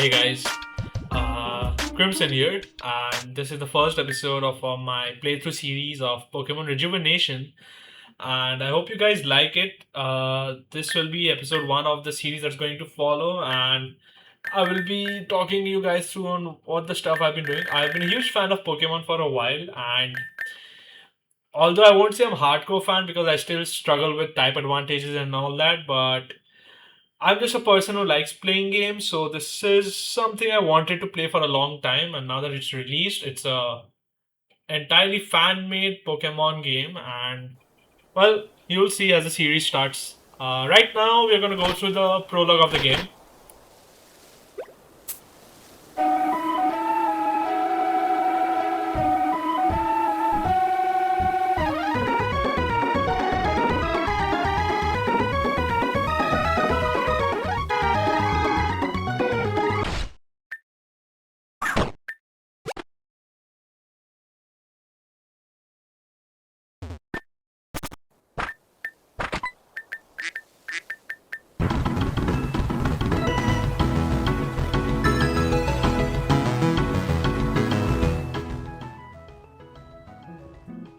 Hey guys, Crimson here, and this is the first episode of my playthrough series of Pokemon Rejuvenation, and I hope you guys like it. This will be episode one of the series that's going to follow, and I will be talking to you guys through on what the stuff I've been doing. I've been a huge fan of Pokemon for a while, and although I won't say I'm a hardcore fan because I still struggle with type advantages and all that, but I'm just a person who likes playing games, so this is something I wanted to play for a long time, and now that it's released, it's a entirely fan-made Pokemon game, and well, you'll see as the series starts. Right now, we're gonna go through the prologue of the game.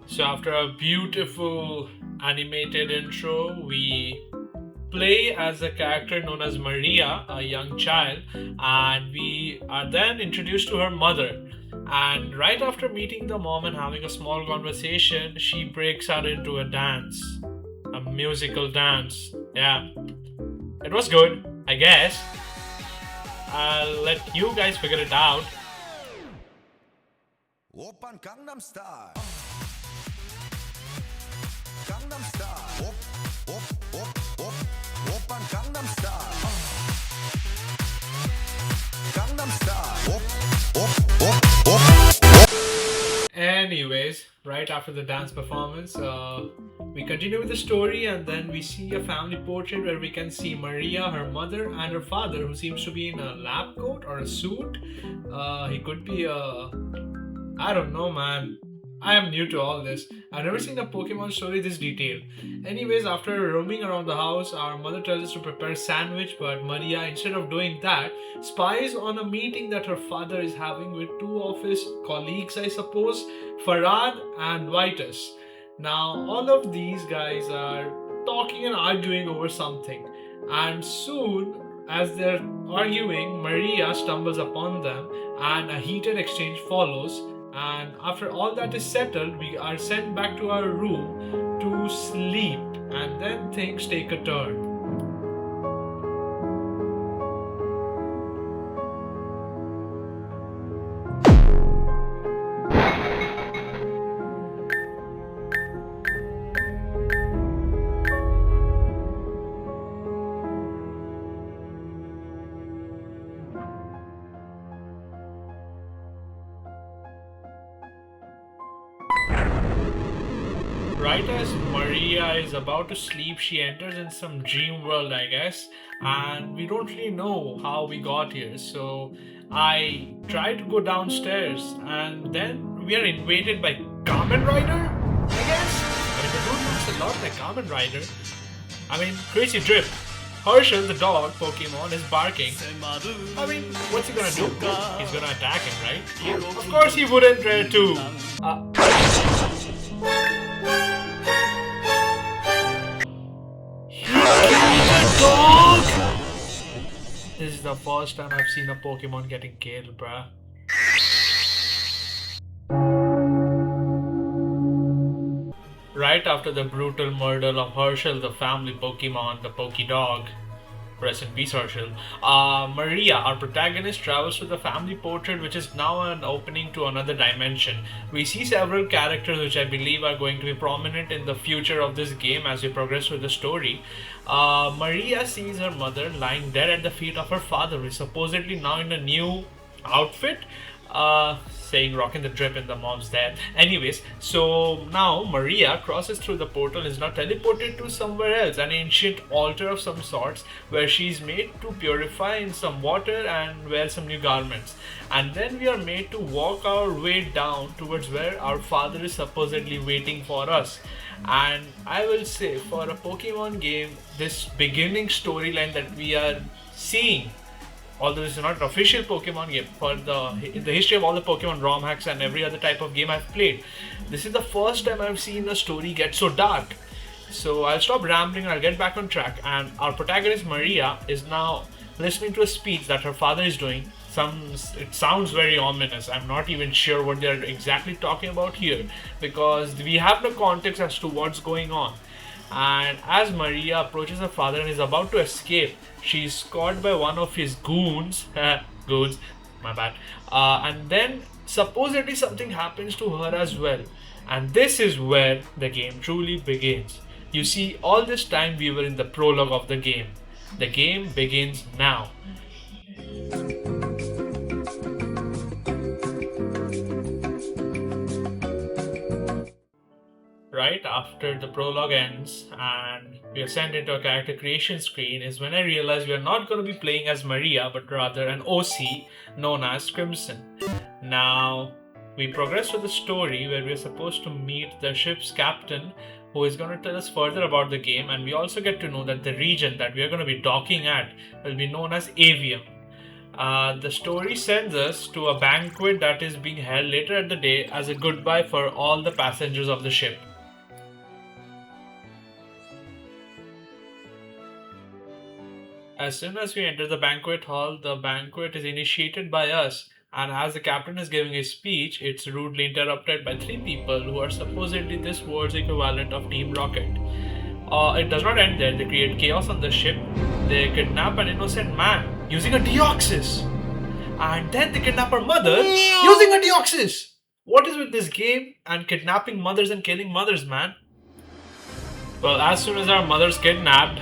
So after a beautiful animated intro, we play as a character known as Maria, a young child, and we are then introduced to her mother. And right after meeting the mom and having a small conversation, she breaks out into a dance, a musical dance. Yeah, it was good, I guess. I'll let you guys figure it out. Open Gangnam Style. Gangnam Style. Open Gangnam Style. Gangnam Style. Anyways, right after the dance performance, we continue with the story, and then we see a family portrait where we can see Maria, her mother, and her father, who seems to be in a lab coat or a suit. He could be a. I don't know, man. I am new to all this. I've never seen a Pokemon story this detailed. Anyways, after roaming around the house, our mother tells us to prepare a sandwich, but Maria, instead of doing that, spies on a meeting that her father is having with two of his colleagues, I suppose, Farad and Vitus. Now, all of these guys are talking and arguing over something, and soon, as they're arguing, Maria stumbles upon them, and a heated exchange follows. And after all that is settled, we are sent back to our room to sleep, and then things take a turn. Right as Maria is about to sleep, she enters in some dream world, I guess, and we don't really know how we got here. So I try to go downstairs, and then we are invaded by Kamen Rider, I guess. I mean, the dude looks a lot like Kamen Rider. I mean, crazy drip. Herschel, the dog Pokemon, is barking. I mean, what's he gonna do? He's gonna attack him, right? Of course he wouldn't dare to. Dog! This is the first time I've seen a Pokemon getting killed, bruh. Right after the brutal murder of Herschel, the family Pokemon, the Pokedog, rest in peace Herschel, Maria, our protagonist, travels to the family portrait, which is now an opening to another dimension. We see several characters which I believe are going to be prominent in the future of this game as we progress through the story. Maria sees her mother lying dead at the feet of her father, who is supposedly now in a new outfit. Saying rocking the drip in the mom's death. Anyways, so now Maria crosses through the portal and is now teleported to somewhere else, an ancient altar of some sorts, where she's made to purify in some water and wear some new garments. And then we are made to walk our way down towards where our father is supposedly waiting for us. And I will say, for a Pokemon game, this beginning storyline that we are seeing although this is not an official Pokemon game, for in the history of all the Pokemon ROM hacks and every other type of game I've played, this is the first time I've seen a story get so dark. So I'll stop rambling and I'll get back on track. And our protagonist Maria is now listening to a speech that her father is doing. It sounds very ominous. I'm not even sure what they're exactly talking about here because we have no context as to what's going on. And as Maria approaches her father and is about to escape, she's caught by one of his goons. Goons, my bad. And then supposedly something happens to her as well. And this is where the game truly begins. You see, all this time we were in the prologue of the game. The game begins now. Right after the prologue ends and we are sent into a character creation screen is when I realized we are not going to be playing as Maria but rather an OC known as Crimson. Now, we progress to the story where we are supposed to meet the ship's captain who is going to tell us further about the game, and we also get to know that the region that we are going to be docking at will be known as Avium. The story sends us to a banquet that is being held later at the day as a goodbye for all the passengers of the ship. As soon as we enter the banquet hall, the banquet is initiated by us, and as the captain is giving his speech, it's rudely interrupted by three people who are supposedly this world's equivalent of Team Rocket. It does not end there. They create chaos on the ship. They kidnap an innocent man using a Deoxys. And then they kidnap her mother using a Deoxys. What is with this game and kidnapping mothers and killing mothers, man? Well, as soon as our mother's kidnapped,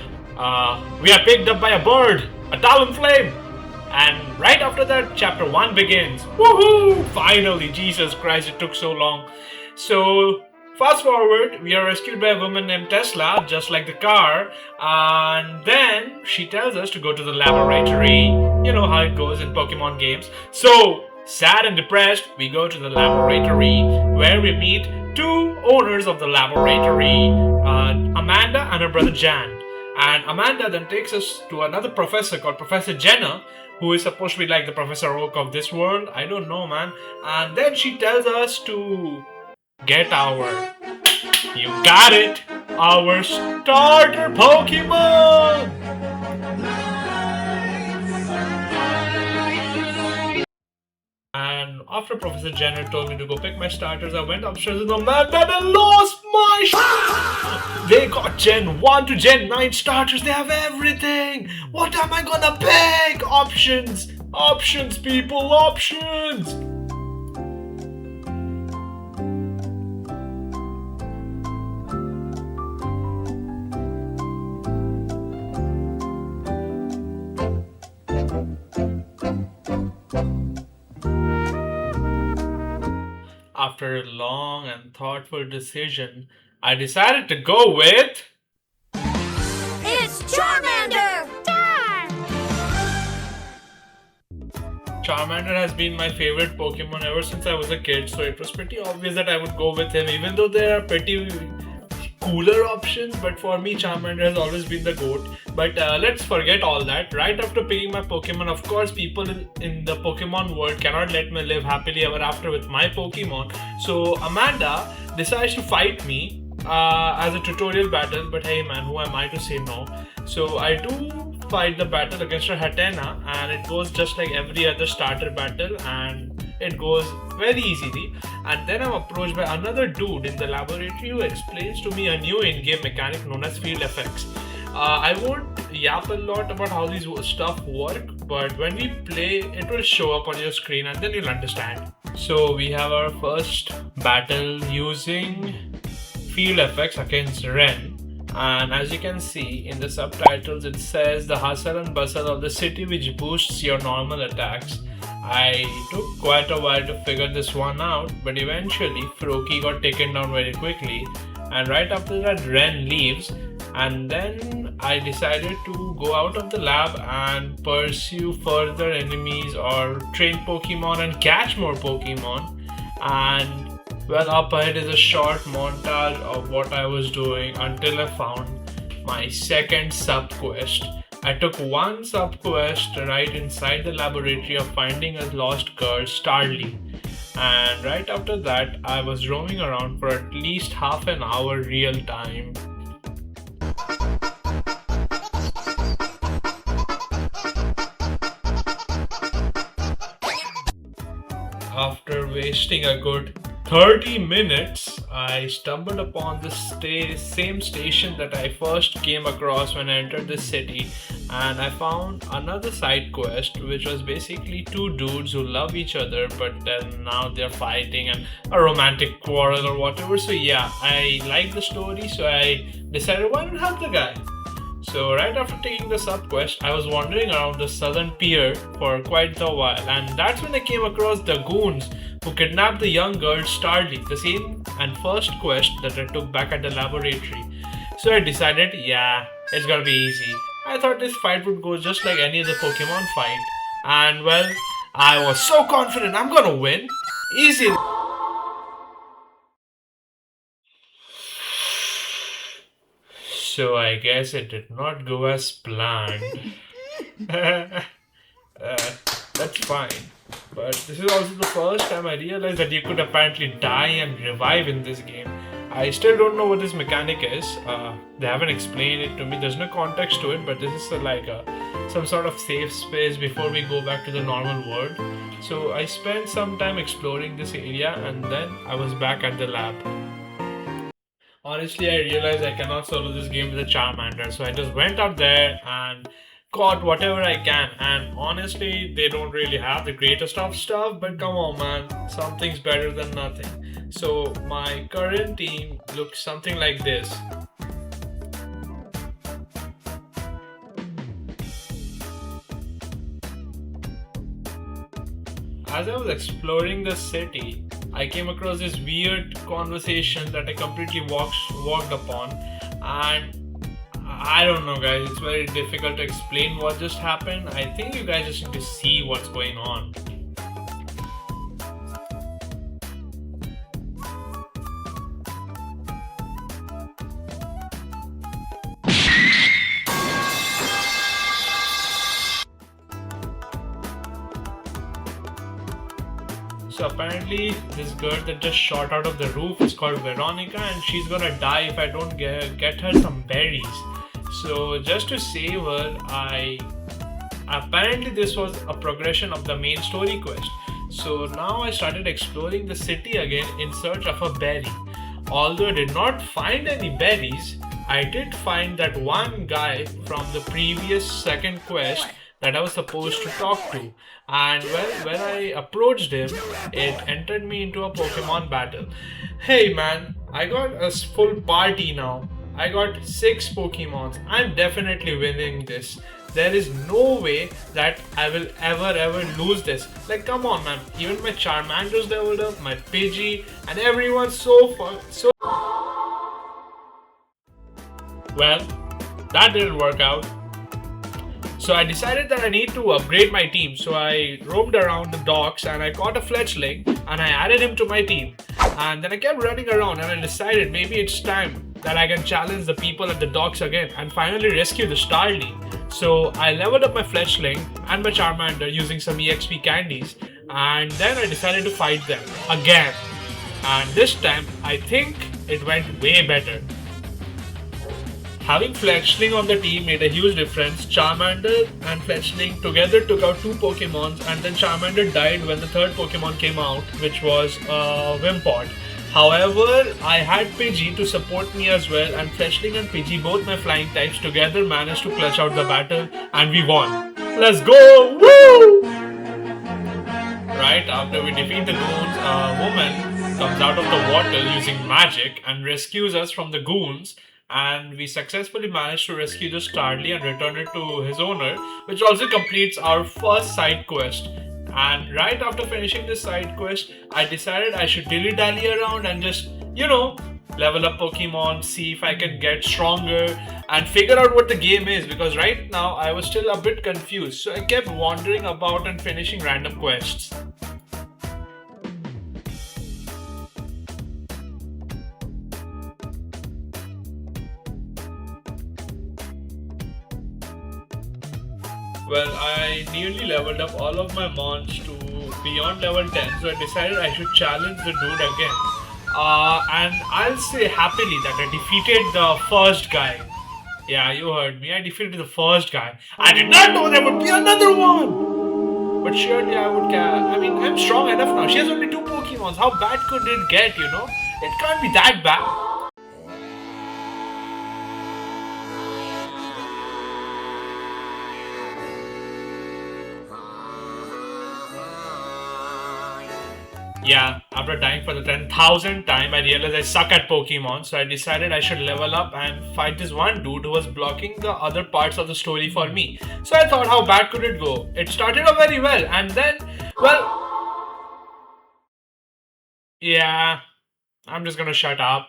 we are picked up by a bird, a Talonflame. And right after that, chapter 1 begins. Woohoo! Finally, Jesus Christ, it took so long. So, fast forward, we are rescued by a woman named Tesla, just like the car. And then she tells us to go to the laboratory. You know how it goes in Pokemon games. So, sad and depressed, we go to the laboratory where we meet two owners of the laboratory, Amanda and her brother Jan. And Amanda then takes us to another professor called Professor Jenna, who is supposed to be like the Professor Oak of this world. I don't know, man. And then she tells us to get you got it, our starter Pokemon! And after Professor Jenner told me to go pick my starters, I went upstairs with Amanda and I lost my They got Gen 1 to Gen 9 starters, they have everything! What am I gonna pick? Options! Options, people, options! After a long and thoughtful decision, I decided to go with... It's Charmander! Charmander has been my favorite Pokemon ever since I was a kid, so it was pretty obvious that I would go with him, even though there are pretty cooler options, but for me Charmander has always been the GOAT. But let's forget all that. Right after picking my Pokemon, of course people in the Pokemon world cannot let me live happily ever after with my Pokemon. So Amanda decides to fight me as a tutorial battle, but hey man, who am I to say no? So I do fight the battle against her Hatena, and it goes just like every other starter battle, and it goes very easily. And then I'm approached by another dude in the laboratory who explains to me a new in-game mechanic known as field effects. I won't yap a lot about how these stuff work, but when we play, it will show up on your screen and then you'll understand. So we have our first battle using field effects against Ren. And as you can see in the subtitles, it says the hustle and bustle of the city which boosts your normal attacks. I took quite a while to figure this one out, but eventually Froakie got taken down very quickly, and right after that Ren leaves, and then I decided to go out of the lab and pursue further enemies or train Pokemon and catch more Pokemon. And well, up ahead is a short montage of what I was doing until I found my second sub quest, I took one sub quest right inside the laboratory of finding a lost girl, Starly. And right after that, I was roaming around for at least half an hour real time. After wasting a good 30 minutes, I stumbled upon the same station that I first came across when I entered the city, and I found another side quest which was basically two dudes who love each other, but then now they're fighting and a romantic quarrel or whatever. So, yeah, I liked the story, so I decided why not help the guy. So right after taking the sub quest, I was wandering around the southern pier for quite a while, and that's when I came across the goons who kidnapped the young girl Starly, the same and first quest that I took back at the laboratory. So I decided, yeah, it's gonna be easy. I thought this fight would go just like any other Pokemon fight, and well, I was so confident I'm gonna win. Easy. So I guess it did not go as planned. That's fine. But this is also the first time I realized that you could apparently die and revive in this game. I still don't know what this mechanic is. They haven't explained it to me. There's no context to it, but this is some sort of safe space before we go back to the normal world. So I spent some time exploring this area, and then I was back at the lab. Honestly, I realized I cannot solo this game with a Charmander, so I just went out there and caught whatever I can. And honestly, they don't really have the greatest of stuff, but come on, man, something's better than nothing. So, my current team looks something like this. As I was exploring the city, I came across this weird conversation that I completely walked upon, and I don't know, guys. It's very difficult to explain what just happened. I think you guys just need to see what's going on. So apparently, this girl that just shot out of the roof is called Veronica, and she's gonna die if I don't get her some berries. So just to save her, apparently this was a progression of the main story quest. So now I started exploring the city again in search of a berry. Although I did not find any berries, I did find that one guy from the previous second quest that I was supposed to talk to. And well, when I approached him, it entered me into a Pokemon battle. Hey man, I got a full party now. I got 6 Pokemons. I'm definitely winning this. There is no way that I will ever lose this. Like, come on, man. Even my Charmander's leveled up, my Pidgey, and everyone's so fun. So well, that didn't work out. So I decided that I need to upgrade my team. So I roamed around the docks and I caught a fledgling and I added him to my team. And then I kept running around and I decided maybe it's time that I can challenge the people at the docks again and finally rescue the Starly. So I leveled up my fledgling and my Charmander using some EXP candies. And then I decided to fight them again. And this time I think it went way better. Having Fletchling on the team made a huge difference. Charmander and Fletchling together took out 2 Pokemons, and then Charmander died when the third Pokemon came out, which was Wimpod. However, I had Pidgey to support me as well, and Fletchling and Pidgey, both my flying types, together managed to clutch out the battle, and we won. Let's go! Woo! Right after we defeat the goons, a woman comes out of the water using magic and rescues us from the goons. And we successfully managed to rescue the Starly and return it to his owner, which also completes our first side quest. And right after finishing this side quest, I decided I should dilly-dally around and just, level up Pokemon, see if I can get stronger, and figure out what the game is, because right now I was still a bit confused. So I kept wandering about and finishing random quests. Well, I nearly leveled up all of my mons to beyond level 10, so I decided I should challenge the dude again. And I'll say happily that I defeated the first guy. Yeah, you heard me. I defeated the first guy. I did not know there would be another one! But surely I would I mean, I'm strong enough now. She has only 2 Pokemons. How bad could it get, you know? It can't be that bad. Yeah, after dying for the 10,000th time, I realized I suck at Pokemon, so I decided I should level up and fight this one dude who was blocking the other parts of the story for me. So I thought, how bad could it go? It started off very well, and then, well, yeah, I'm just gonna shut up.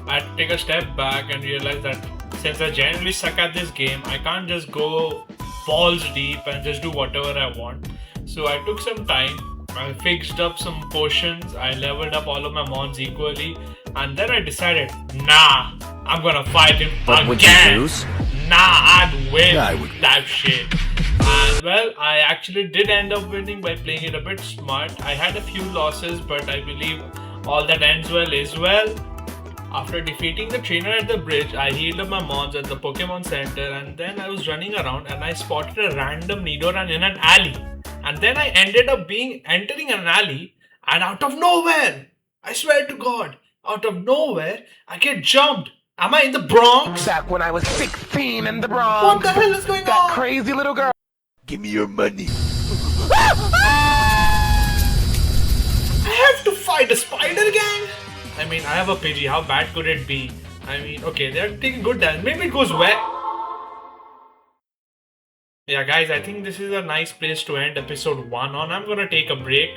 I had to take a step back and realize that since I genuinely suck at this game, I can't just go balls deep and just do whatever I want. So I took some time, I fixed up some potions, I leveled up all of my mons equally, and then I decided, nah, I'm gonna fight him But again. would you lose? Nah, I'd win Yeah, I would. that shit. And well, I actually did end up winning by playing it a bit smart. I had a few losses, but I believe all that ends well is well. After defeating the trainer at the bridge, I healed up my mons at the Pokemon Center, and then I was running around and I spotted a random Nidoran in an alley. And then I ended up entering an alley, and out of nowhere, I swear to God, out of nowhere, I get jumped. Am I in the Bronx? Back when I was 16 in the Bronx. What the hell is going That on? crazy little girl. Give me your money. I have to fight a spider gang? I mean, I have a Pidgey. How bad could it be? I mean, okay, they're taking good damage. Maybe it goes well. Yeah, guys, I think this is a nice place to end episode 1 on. I'm gonna take a break,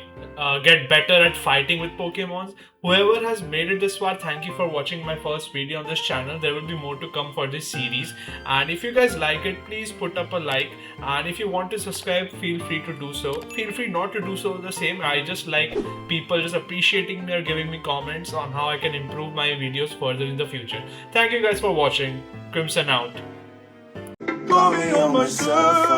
get better at fighting with Pokemons. Whoever has made it this far, thank you for watching my first video on this channel. There will be more to come for this series. And if you guys like it, please put up a like. And if you want to subscribe, feel free to do so. Feel free not to do so the same. I just like people just appreciating me or giving me comments on how I can improve my videos further in the future. Thank you guys for watching. Crimson out. Call me on my cell phone.